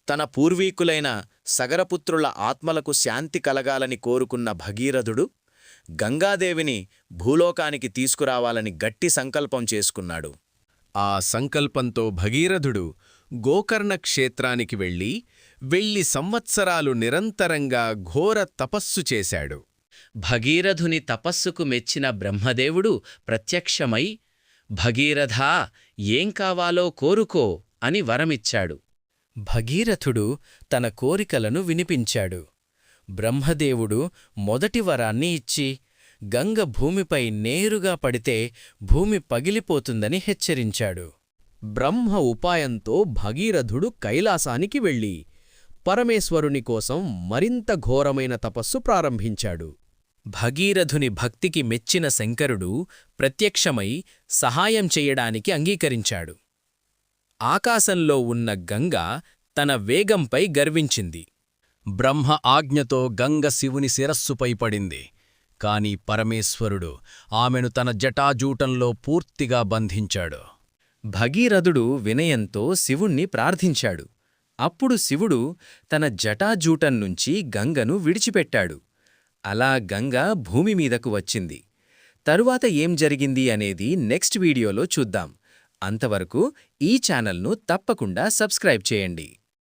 తన పూర్వీకులైన సగరపుత్రుల ఆత్మలకు శాంతి కలగాలని కోరుకున్న భగీరథుడు గంగాదేవిని భూలోకానికి తీసుకురావాలని గట్టి సంకల్పం చేసుకున్నాడు. ఆ సంకల్పంతో భగీరథుడు గోకర్ణ క్షేత్రానికి వెళ్లి సంవత్సరాలు నిరంతరంగా ఘోర తపస్సు చేశాడు. భగీరథుని తపస్సుకు మెచ్చిన బ్రహ్మదేవుడు ప్రత్యక్షమై, భగీరథా, ఏం కావాలో కోరుకో అని వరమిచ్చాడు. భగీరథుడు తన కోరికలను వినిపించాడు. బ్రహ్మదేవుడు మొదటి వరాన్ని ఇచ్చి, గంగ భూమిపై నేరుగా పడితే భూమి పగిలిపోతుందని హెచ్చరించాడు. బ్రహ్మ ఉపాయంతో భగీరథుడు కైలాసానికి వెళ్లి పరమేశ్వరుని కోసం మరింత ఘోరమైన తపస్సు ప్రారంభించాడు. భగీరథుని భక్తికి మెచ్చిన శంకరుడు ప్రత్యక్షమై సహాయం చెయ్యడానికి అంగీకరించాడు. ఆకాశంలో ఉన్న గంగ తన వేగంపై గర్వించింది. బ్రహ్మ ఆజ్ఞతో గంగ శివుని శిరస్సుపై పడింది. కాని పరమేశ్వరుడు ఆమెను తన జటాజూటంలో పూర్తిగా బంధించాడు. భగీరథుడు వినయంతో శివుణ్ణి ప్రార్థించాడు. అప్పుడు శివుడు తన జటాజూటం నుంచి గంగను విడిచిపెట్టాడు. అలా గంగ భూమి మీదకు వచ్చింది. తరువాత ఏం జరిగింది అనేది నెక్స్ట్ వీడియోలో చూద్దాం. అంతవరకు ఈ ఛానల్ను తప్పకుండా సబ్స్క్రైబ్ చేయండి.